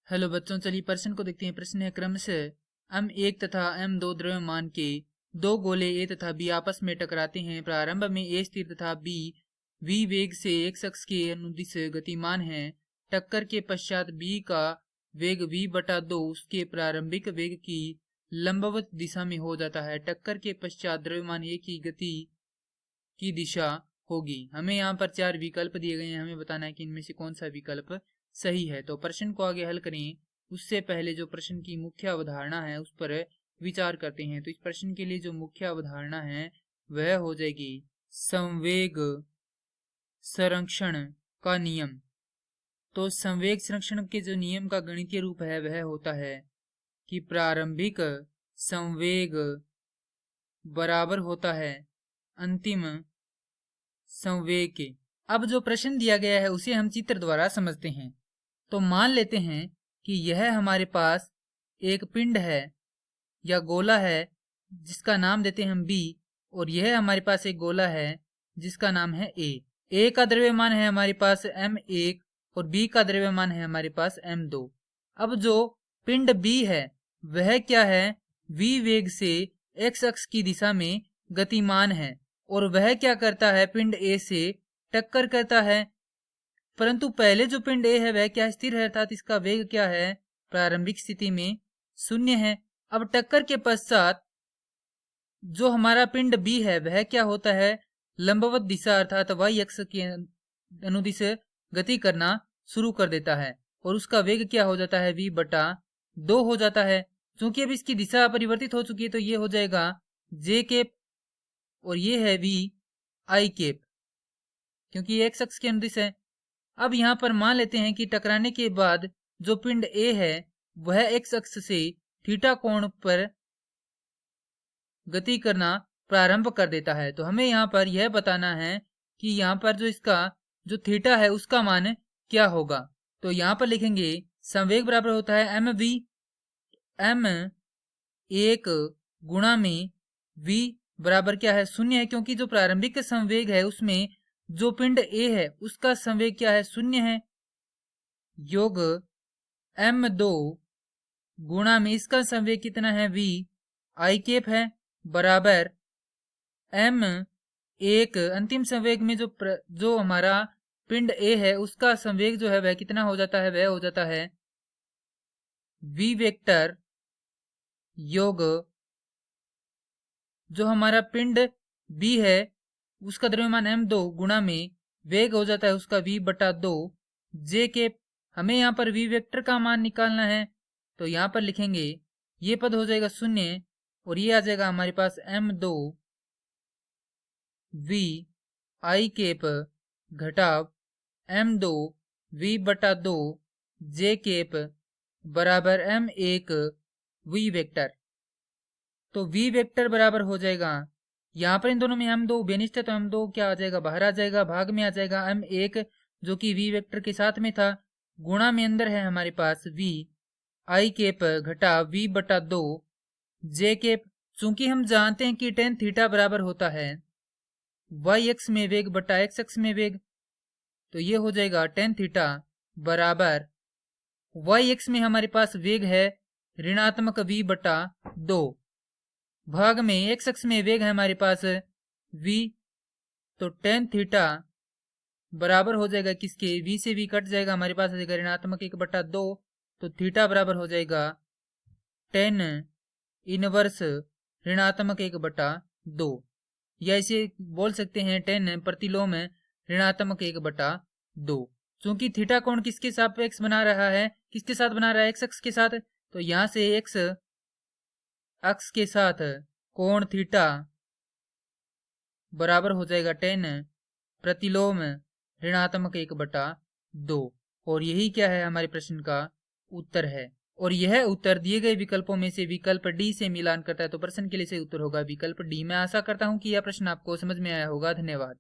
Hello बच्चों, चलिए प्रश्न को देखते हैं। प्रश्न है क्रमशः m1 तथा m2 द्रव्यमान के दो गोले a तथा b आपस में टकराते हैं। प्रारंभ में a स्थिर तथा b v वेग से x अक्ष के अनुदिश गतिमान है। टक्कर के पश्चात b का वेग v/2 उसके प्रारंभिक वेग की लंबवत दिशा में हो जाता है। टक्कर के पश्चात द्रव्यमान a की गति की दिशा होगी। हमें यहाँ पर चार विकल्प दिए गए हैं, हमें बताना है कि इनमें से कौन सा विकल्प सही है। तो प्रश्न को आगे हल करें उससे पहले जो प्रश्न की मुख्य अवधारणा है उस पर विचार करते हैं। तो इस प्रश्न के लिए जो मुख्य अवधारणा है वह हो जाएगी संवेग संरक्षण का नियम। तो संवेग संरक्षण के जो नियम का गणितीय रूप है वह होता है कि प्रारंभिक संवेग बराबर होता है अंतिम संवेग के। अब जो प्रश्न दिया गया है उसे हम चित्र द्वारा समझते हैं। तो मान लेते हैं कि यह हमारे पास एक पिंड है या गोला है जिसका नाम देते हैं हम B, और यह हमारे पास एक गोला है जिसका नाम है A का द्रव्यमान है हमारे पास m1 और B का द्रव्यमान है हमारे पास m2। अब जो पिंड B है वह क्या है, v वेग से x अक्ष की दिशा में गतिमान है और वह क्या करता है, पिंड A से टक्कर करता है। परंतु पहले जो पिंड A है वह क्या स्थिर है, अर्थात इसका वेग क्या है, प्रारंभिक स्थिति में 0 है। अब टक्कर के पश्चात जो हमारा पिंड B है वह क्या होता है, लंबवत दिशा अर्थात y अक्ष के अनुदिश गति करना शुरू कर देता है और उसका वेग क्या हो जाता है, v/2 हो जाता है। क्योंकि अब इसकी दिशा परिवर्तित हो चुकी है तो ये हो जाएगा j कैप और ये है vi कैप, क्योंकि ये x अक्ष के अनुदिश है। अब यहाँ पर मान लेते हैं कि टकराने के बाद जो पिंड A है वह x अक्ष से थीटा कोण पर गति करना प्रारंभ कर देता है। तो हमें यहाँ पर यह बताना है कि यहाँ पर जो इसका जो थीटा है उसका मान क्या होगा। तो यहाँ पर लिखेंगे संवेग बराबर होता है mv, m1 गुणा में v बराबर क्या है, 0 है, क्योंकि जो प्रारंभिक संवेग है उसमें जो पिंड A है उसका संवेग क्या है, 0 है, योग m2 गुणा में इसका संवेग कितना है, v i कैप है, बराबर m1 अंतिम संवेग में जो हमारा पिंड A है उसका संवेग जो है वह कितना हो जाता है, वह हो जाता है v वेक्टर योग जो हमारा पिंड B है उसका द्रव्यमान m2 गुणा में वेग हो जाता है उसका v/2 j के। हमें यहाँ पर v वेक्टर का मान निकालना है तो यहाँ पर लिखेंगे ये पद हो जाएगा 0 और ये आ जाएगा हमारे पास m2 v i कैप घटाव m2 v/2 j कैप बराबर m1 v वेक्टर। तो v वेक्टर बराबर हो जाएगा, यहाँ पर इन दोनों में m2 बेनिष्ठ है तो m2 क्या आ जाएगा, बाहर आ जाएगा, भाग में आ जाएगा m1 जो कि v वेक्टर के साथ में था, गुणा में अंदर है हमारे पास v i कैप घटा v/2 j कैप। चूंकि हम जानते हैं कि tan थीटा बराबर होता है y अक्ष में वेग बटा x अक्ष में वेग, तो ये हो जाएगा tan थीटा बराबर y अक्ष में हमारे पास वेग है ऋणात्मक v/2, भाग में x अक्ष में वेग है हमारे पास v, तो tan थीटा बराबर हो जाएगा किसके, v से v कट जाएगा, हमारे पास आ जाएगा ऋणात्मक 1/2, तो थीटा बराबर हो जाएगा tan इनवर्स ऋणात्मक 1/2, या इसे बोल सकते हैं tan प्रतिलोम ऋणात्मक 1/2। चूंकि थीटा कोण किसके सापेक्ष बना रहा है, किसके साथ बना रहा है, x अक्ष के साथ, तो यहां से x अक्ष के साथ कोण थीटा बराबर हो जाएगा tan प्रतिलोम ऋणात्मक 1/2, और यही क्या है, हमारे प्रश्न का उत्तर है। और यह उत्तर दिए गए विकल्पों में से विकल्प डी से मिलान करता है, तो प्रश्न के लिए सही उत्तर होगा विकल्प डी। मैं आशा करता हूं कि यह प्रश्न आपको समझ में आया होगा। धन्यवाद।